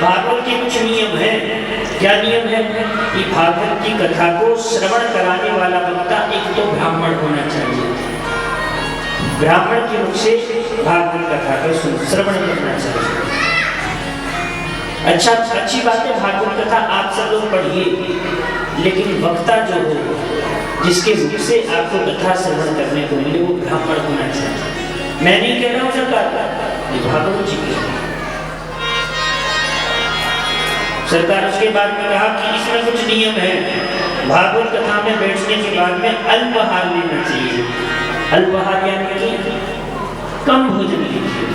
भागवत के कुछ नियम है। क्या नियम है कि भागवत की कथा को श्रवण कराने वाला वक्ता एक तो ब्राह्मण होना चाहिए, ब्राह्मण के मुख से भागवत कथा का श्रवण करना चाहिए। अच्छा, अच्छी बात है, भागवत कथा आप सब लोग पढ़िए, लेकिन वक्ता जो हो, जिसके मुख से आपको कथा श्रवण करने को मिले, वो ब्राह्मण होना चाहिए। मैं नहीं कह रहा हूँ सरकार, ये भागवत जी की सरकार। उसके बाद में कहा कि इसमें कुछ नियम है, भागवत कथा में बैठने के बाद में अल्पाहार लेना चाहिए। अल्पाहार यानी कि कम भोजन लीजिए,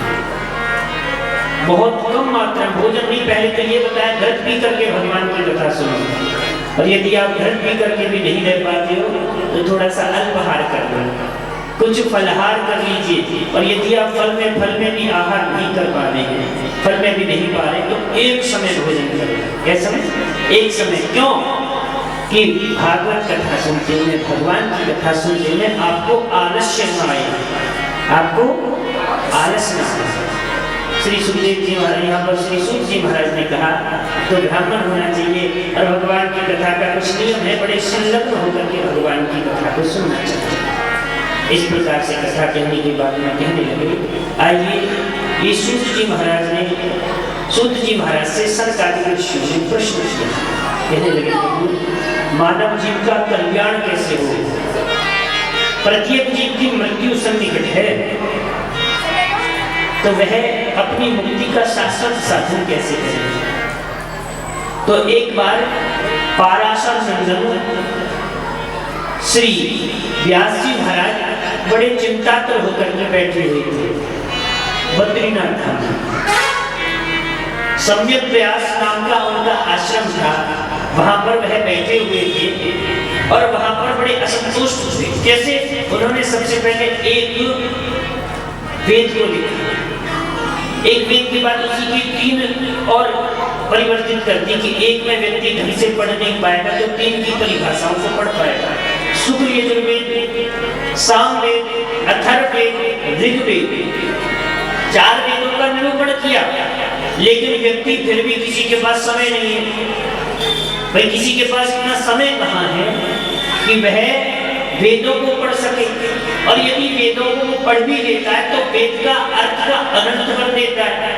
बहुत कम मात्रा में भोजन नहीं। पहले तो ये बताया घृत पी करके भगवान की कथा सुनो, और यदि आप घृत पी करके भी नहीं रह पाते हो तो थोड़ा सा अल्पाहार कर लो, कुछ फलहार कर लीजिए। और यदि आप फल में भी आहार नहीं कर पा रहे हैं, फल में भी नहीं पा रहे, तो एक समय भोजन करें। क्या समय? एक समय। क्यों? कि भागवत कथा सुनते हुए, भगवान की कथा सुनते हुए आपको आलस्य न आए, आपको आलस न आए। श्री सुखदेव जी महाराज, यहाँ पर श्री सूत जी महाराज ने कहा तो ब्राह्मण होना चाहिए, और भगवान की कथा का कुछ नियम है, बड़े संलग्न होकर के भगवान की कथा को सुनना चाहिए। इस प्रकार से कथा कहने के बाद में कहने लगे। आइए, ये सूत जी महाराज ने सूत जी महाराज से सनकादिक ऋषियों ने प्रश्न किया। कहने लगे, मानव जीव का कल्याण कैसे हो? प्रत्येक जीव की मृत्यु सन्निकट है, तो वह अपनी मुक्ति का शाश्वत साधन कैसे करे? तो एक बार पाराशर नंदन श्री व्यास जी महाराज बड़े चिंतातुर होकर के बैठे हुए थे बद्रीनाथ धाम में। सम्यक व्यास नाम का उनका आश्रम था, वहां पर वह बैठे हुए थे और वहां पर बड़े असंतुष्ट थे। कैसे? उन्होंने सबसे पहले एक वेद को लिखा, एक वेद के बाद उसी की 3 और परिवर्तित कर दी कि एक में व्यक्ति ढंग से पढ़ नहीं पाएगा तो 3 की परिभाषाओं को पढ़ पाएगा। शुक्ल यजुर्वेद, सामवेद, अथर्ववेद, ऋग्वेद, 4 वेदों का निरूपण किया। लेकिन व्यक्ति फिर भी किसी के पास समय नहीं है। भाई किसी के पास इतना समय कहाँ है कि वह वेदों को पढ़ सके, और यदि वेदों को पढ़ भी लेता है तो वेद का अर्थ का अनर्थ कर देता है।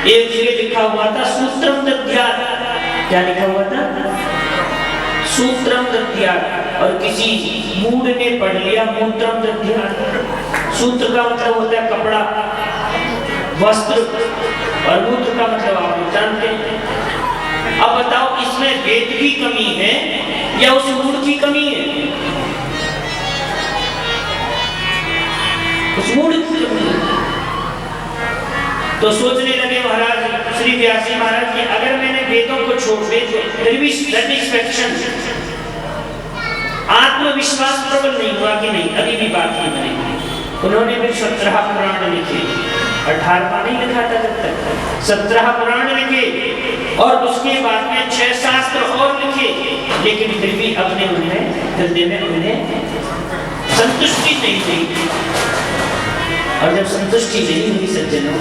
एक जगह लिखा हुआ था सूत्रम दध्यात्, क्या लिखा हुआ था? सूत्रम दध्यात्, और किसी मूढ़ ने पढ़ लिया मूत्रम दध्यात्। सूत्र का मतलब होता है कपड़ा, वस्त्र, और मूत्र का मतलब आप जानते हैं। अब बताओ, इसमें वेद की कमी है या उस मूढ़ की कमी है? उस मूढ़ की कमी है। तो सोचने लगे महाराज श्री व्यास जी महाराज कि अगर मैंने वेदों को छोड़ दे फिर भी सेटिस्फैक्शन, आत्मविश्वास प्रबल नहीं हुआ कि नहीं अभी भी बात नहीं बनेगी। उन्होंने फिर 17 पुराण लिखे, 18वां नहीं लिखा था जब तक, 17 पुराण लिखे, और उसके बाद में 6 शास्त्र और लिखे। लेकिन फिर भी अपने उन्हें हृदय में उन्हें संतुष्टि नहीं हुई। और जब संतुष्टि नहीं हुई सज्जनों,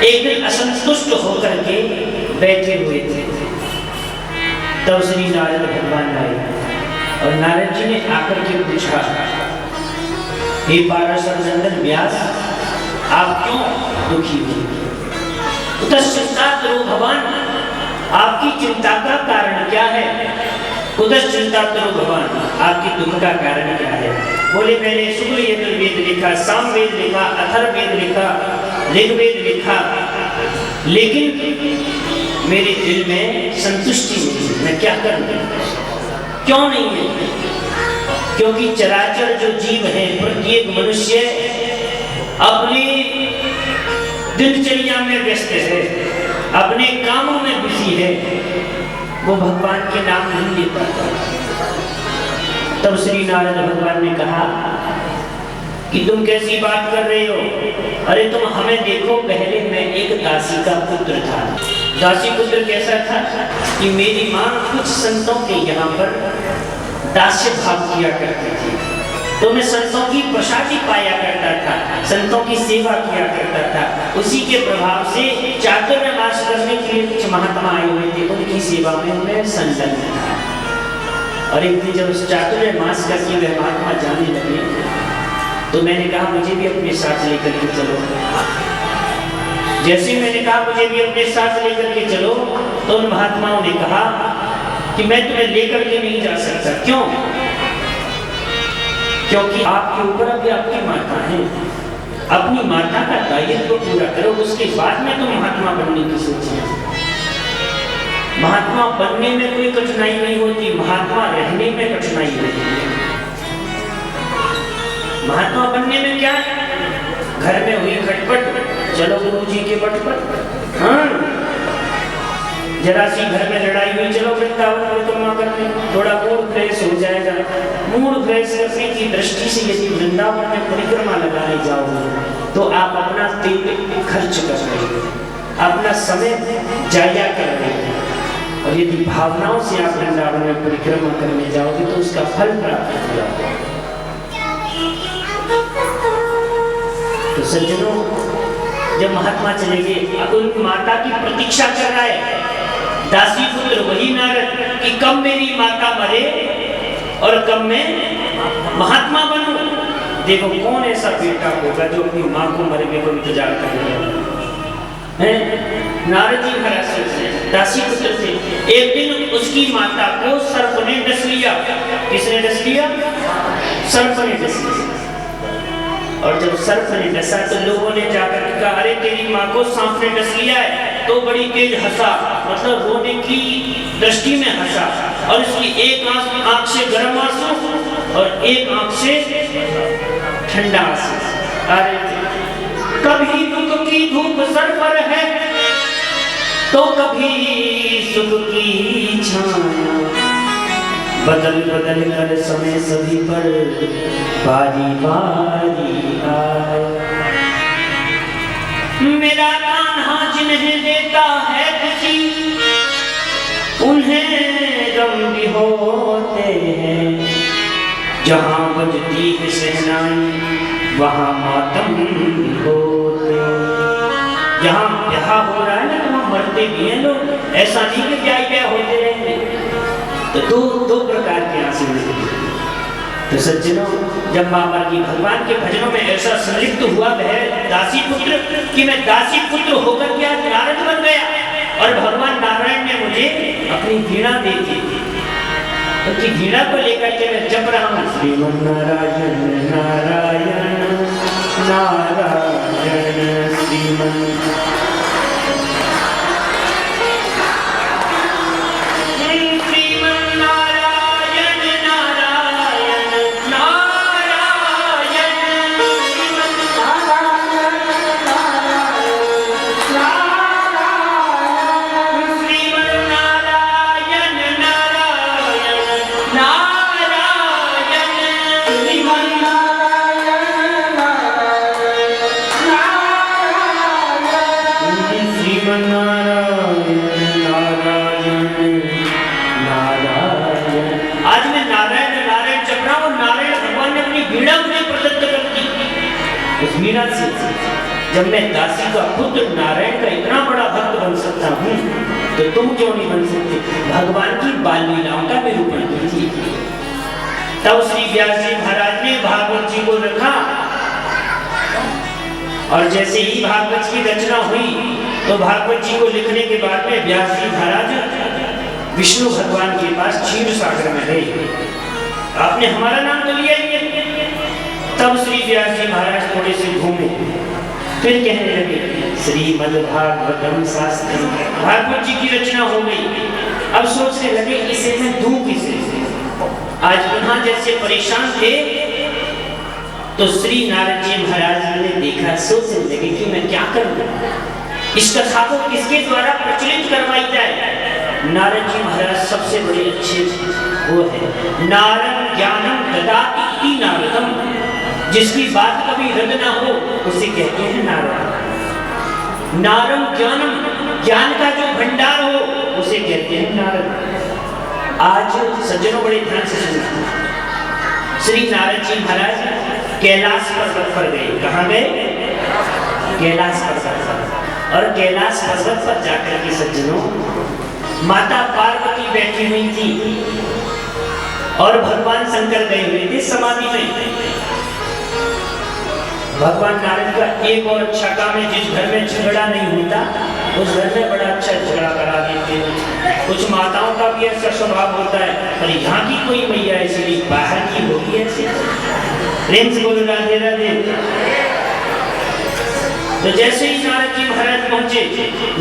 एक दिन असंतुष्ट होकर के बैठे हुए थे, तब श्री नारद भगवान आए और नारद जी ने आकर के पूछा, हे पाराशर नंदन व्यास, आप क्यों दुखी हुए? उतश्चिंतातरो भवान, आपकी चिंता का कारण क्या है? उतश्चिंतातरो भवान, आपकी दुख का कारण क्या है? बोले, मैंने शुक्ल यजुर्वेद लिखा, सामवेद लिखा, अथर्ववेद लिखा, ऋग्वेद लिखा, लेकिन मेरे दिल में संतुष्टि नहीं, मैं क्या करूं? क्यों नहीं है? क्योंकि चराचर जो जीव है, प्रत्येक मनुष्य अपनी दिनचर्या में व्यस्त है, अपने कामों में बिजी है, वो भगवान के नाम नहीं ले पाता। तब श्री नारद भगवान ने कहा कि तुम कैसी बात कर रहे हो? अरे तुम हमें देखो, पहले मैं एक दासी का पुत्र था। दासी पुत्र कैसा था कि मेरी माँ कुछ संतों के यहाँ पर दास्य भाव किया करती थी। तो मैं संतों की प्रसादी पाया करता था, संतों की सेवा किया करता था। उसी के प्रभाव से चातुर्मास करने के लिए कुछ महात्मा आए हुए थे, उनकी सेवा में मैं संलग्न था। और एक दिन जब उस चातुर्मास का की वह महात्मा जाने लगे, तो मैंने कहा मुझे भी अपने साथ लेकर के चलो। जैसे मैंने कहा मुझे भी अपने साथ लेकर के चलो, तो उन महात्माओं ने कहा कि मैं तुम्हें लेकर के नहीं जा सकता। क्यों? क्योंकि आपके ऊपर अभी आपकी माता है, अपनी माता का दायित्व पूरा करो, उसके बाद में तुम महात्मा बनने की सोचिए। महात्मा बनने में कोई कठिनाई नहीं होती, महात्मा रहने में कठिनाई होती है। महात्मा बनने में क्या है? घर में हुई खटपट, चलो गुरु जी के पटपट। हाँ, जरा सी घर में लड़ाई हुई, चलो वृंदावन परिक्रमा करने, थोड़ा मूड फ्रेश हो जाएगा। मूड फ्रेश करने की दृष्टि से यदि वृंदावन में परिक्रमा लगाने जाओगे तो आप अपना तेल खर्च कर रहे हो, अपना समय जाया कर रहे हो। और यदि भावनाओं से आप वृंदावन में परिक्रमा करने जाओगे तो उसका फल प्राप्त हो जाएगा। तो सज्जनों, जब महात्मा चले गए, अब उन माता की प्रतीक्षा कर रहा है दासी पुत्र वही नारद कि कब मेरी माता मरे और कब मैं महात्मा बनूं। देखो कौन ऐसा बेटा होगा जो अपनी माँ को मरने को इंतजार कर रहा है। नारद जी महाराज दासी पुत्र थे। एक दिन उसकी माता को सर्प ने डस लिया। किसने डस लिया? सर्प ने डस लिया। और जब सर्प ने डसा तो लोगों ने जाकर कहा, अरे तेरी माँ को सांप ने डस लिया है। तो बड़ी तेज हंसा, मतलब रोने की दृष्टि में हंसा, और इसकी एक आंख से गर्म आंसू और एक आंख से ठंडा आंसू। अरे कभी दुख की धूप सर पर है तो कभी सुख की छाया, बदल बदल कर समय सभी पर बारी बारी आए। मेरा कान्हा जिन्हें देता है खुशी, उन्हें गम भी होते हैं। जहाँ बजती है शहनाई वहाँ मातम भी होते हैं। जहाँ ब्याह हो रहा है ना, तो वहाँ मरते भी हैं लोग। ऐसा नहीं कि ब्याह होते रहेंगे। तो दो प्रकार के आंसू हैं। तो सज्जनों, जब बाबा की भगवान के भजनों में ऐसा संलिप्त हुआ वह दासी पुत्र कि मैं दासी पुत्र होकर के आज नारद बन गया, और भगवान नारायण ने मुझे अपनी वीणा दे दी। उनकी वीणा को लेकर के मैं जप रहा हूँ, श्रीमन नारायण नारायण नारायण श्रीमन वीणा से। जब मैं दासी का पुत्र नारायण का इतना बड़ा भक्त बन सकता हूँ तो तुम क्यों नहीं बन सकते? भगवान की बाल लीलाओं का निरूपण कीजिए। तब श्री व्यास जी महाराज ने भागवत जी को रखा, और जैसे ही भागवत की रचना हुई तो भागवत जी को लिखने के बाद में व्यास जी महाराज विष्णु भगवान के पास क्षीर सागर में गए। आपने हमारा नाम तो लिया ही है। तब श्री व्यास जी महाराज थोड़े से घूमे, फिर कहने लगे श्रीमद् भागवतम शास्त्रम। भागवत जी की रचना हो गई। अब सोचने लगे इसे मैं दूं किसे। आज पुनः जैसे परेशान थे तो श्री नारद जी महाराज ने देखा, सोचने लगे कि मैं क्या करूं, इस कथा को किसके द्वारा प्रचलित करवाई जाए। नारद जी महाराज सबसे बड़े अच्छे वो है, नारद ज्ञानम ददाति नारदम, जिसकी बात कभी रद्द ना हो उसे कहते हैं नारद। नारम ज्ञानम, ज्ञान का जो भंडार हो उसे कहते हैं नारद। आज सज्जनों बड़े ध्यान से सुनना, श्री नारद जी महाराज कैलाश पर्वत पर गए। कहाँ गए? कैलाश पर्वत पर। और कैलाश पर्वत पर जाकर के सज्जनों, माता पार्वती बैठी हुई थी और भगवान शंकर गए हुए थे समाधि में। भगवान नारद का एक और अच्छा काम है, जिस घर में झगड़ा नहीं होता उस घर में बड़ा अच्छा झगड़ा करा देते हैं। कुछ माताओं का भी ऐसा स्वभाव होता है, पर यहाँ की कोई मैया ऐसी नहीं, बाहर की होगी ऐसी। प्रेम से बोलो राधे राधे। तो जैसे ही नारद जी महाराज पहुंचे,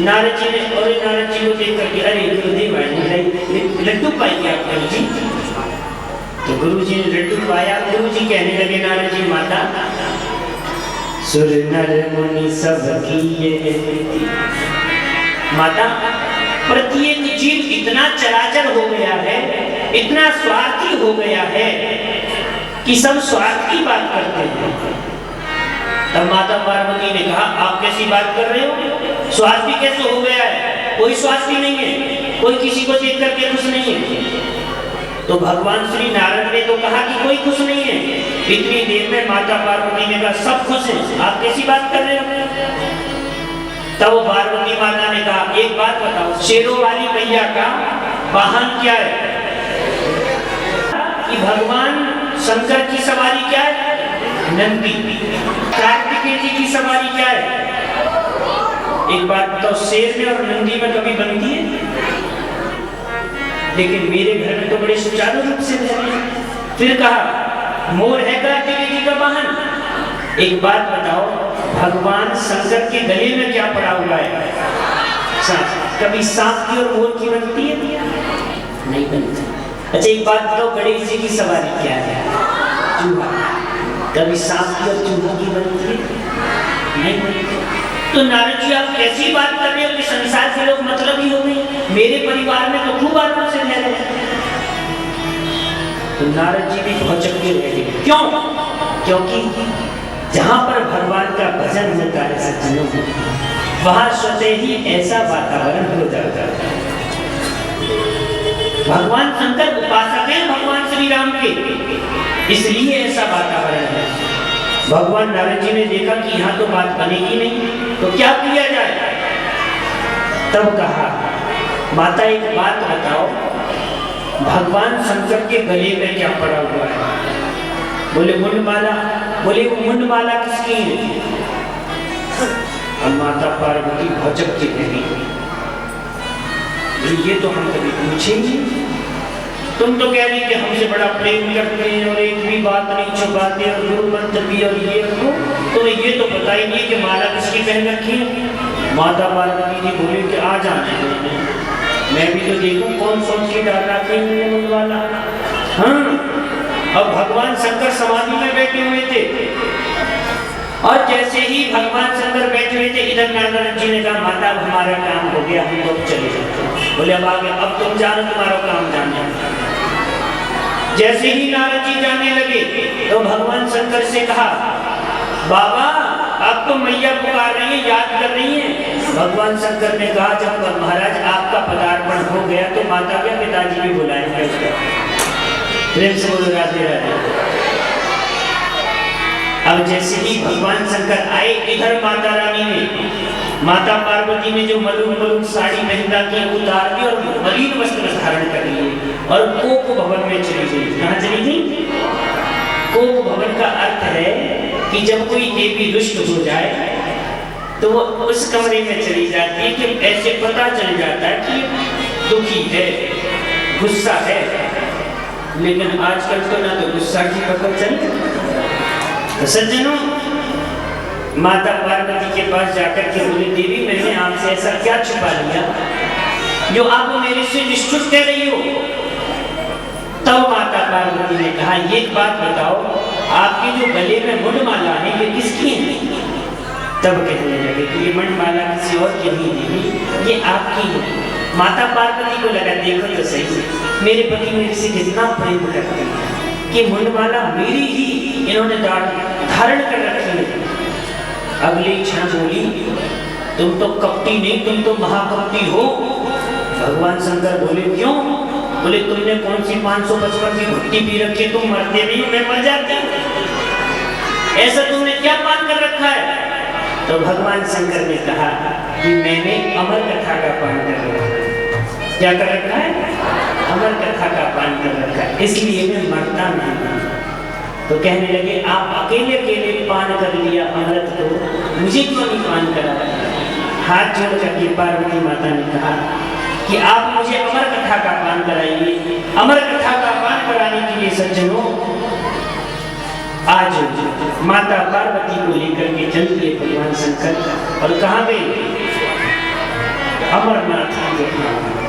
नारद जी ने और नारद जी को देख करके, अरे गुरुदेव लड्डू पाइए आप गुरु जी। तो गुरु जी ने लड्डू पाया। गुरु जी कहने लगे, नारद जी माता, सुर नर मुनि सब की ये माता, प्रत्येक जीव इतना चराचर हो गया है, इतना स्वार्थी हो गया है कि सब स्वार्थ की बात करते हैं। तब माता पार्वती ने कहा, आप कैसी बात कर रहे हो? स्वार्थी कैसे हो गया है? कोई स्वार्थी नहीं है, कोई किसी को देख करके खुश नहीं है। तो भगवान श्री नारद ने तो कहा कि कोई खुश नहीं है। इतनी देर में माता पार्वती ने कहा, सब खुश हैं, आप कैसी बात कर रहे हो? तब पार्वती माता ने कहा, एक बात बताओ, शेरों वाली मैया का वाहन क्या है? कि भगवान शंकर की सवारी क्या है? नंदी। कार्तिकेय जी की सवारी क्या है? एक बात बताओ, शेर में और नंदी में कभी बनती है? लेकिन मेरे घर में तो बड़े सुचारू रूप से है। फिर कहा, मोर है कार्तिकेय जी का वाहन। एक बात बताओ, भगवान शंकर के गले में क्या पड़ा हुआ है? सांप। कभी सांप की और मोर की बनती है? नहीं बनती। अच्छा एक बात बताओ, गणेश जी की सवारी क्या है? चूहा। कभी सांप की और चूहों की बनती है? नहीं बनती। तो नारद जी आप कैसी बात कर रहे हो कि संसार के लोग मतलब ही हो गए? मेरे परिवार में तो खूब आदमी से रह रहे। तो नारद जी भी भौचक के रह गए। क्यों? क्योंकि जहां पर भगवान का भजन होता है सज्जनों, वहां स्वतः ही ऐसा वातावरण हो जाता है। भगवान शंकर उपासक हैं भगवान श्री राम के, इसलिए ऐसा वातावरण है। भगवान नारद जी ने देखा कि यहाँ तो बात बनेगी नहीं, तो क्या किया जाए? तब कहा, माता एक बात बताओ, भगवान शंकर के गले में क्या पड़ा हुआ है? बोले मुंडमाला। बोले वो मुंडमाला किसकी है? अब माता पार्वती भौचक के रही। ये तो हम कभी पूछेंगे। तुम तो कह रही कि हमसे बड़ा प्रेम करते हैं और एक भी बात नहीं छुपाते और गुरु मंत्र भी और ये रखो, तो ये तो बताइए कि माला किसकी पहन रखी है? माता पार्वती जी बोले कि आ जाने, मैं भी तो देखूं कौन सोच के डाल रखे हैं वाला। हाँ, अब भगवान शंकर समाधि में बैठे हुए थे और जैसे ही भगवान शंकर बैठे हुए थे, इधर नारद जी ने कहा, माता हमारा काम हो गया, हम लोग चले जाते। बोले अब आगे, अब तुम जानो, तुम्हारा काम जान जाओ। जैसे ही नारद जी जाने लगे तो भगवान शंकर से कहा, बाबा आप तो मैया पुकार रही है, याद कर रही है? भगवान शंकर ने कहा, जब महाराज आपका पदार्पण हो गया तो माता के पिताजी भी बुलाएंगे उसको। प्रेम से बोलो राधे राधे। अब जैसे ही भगवान शंकर आए, इधर माता रानी ने, माता पार्वती ने जो मलूम मलूम साड़ी पहना की उतार दी और मलिन वस्त्र धारण कर लिए और कोप भवन में चली गई। कहाँ चली गई? कोप भवन का अर्थ है कि जब कोई देवी रुष्ट हो जाए तो वो उस कमरे में चली जाती है कि ऐसे पता चल जाता है कि दुखी है, गुस्सा है। लेकिन आजकल तो ना तो गुस्सा की पता चले। तो सज्जनों, माता पार्वती के पास जाकर के बोले, देवी मैंने आपसे ऐसा क्या छुपा लिया जो आप मेरे से निष्ठुर कह रही हो? तब माता पार्वती ने कहा, ये बात बताओ, आपके जो गले में मुंडमाला है ये किसकी है? तब कहने लगे कि ये मुंडमाला किसी और की नहीं, ये आपकी है। माता पार्वती को लगा, देखो तो सही, मेरे पति मेरे से कितना प्रेम करते हैं कि मुंडमाला मेरी ही इन्होंने धारण कर रखी है। अगले क्षण बोली, तुम तो कपटी नहीं, तुम तो महाकपटी हो। भगवान शंकर बोले, क्यों? बोले तुमने कौन सी 555 की घुट्टी पी रखी, तुम मरते भी हो, मैं मर जाती हूँ, ऐसा तुमने क्या पान कर रखा है? तो भगवान शंकर ने कहा कि मैंने अमर कथा का पान कर रखा है। क्या कर रखा है? अमर कथा का पान कर रखा है, इसलिए मैं मरता नहीं। तो कहने लगे आप अकेले अकेले पान कर लिया अमृत, तो मुझे क्यों नहीं पान कराया? हाथ जोड़ करके पार्वती माता ने कहा कि आप मुझे अमर कथा का पान कराइए। अमर कथा का पान कराने के लिए सज्जनों आज माता पार्वती को लेकर के चल दिए भगवान शंकर, और कहाँ गए? अमरनाथ के धाम।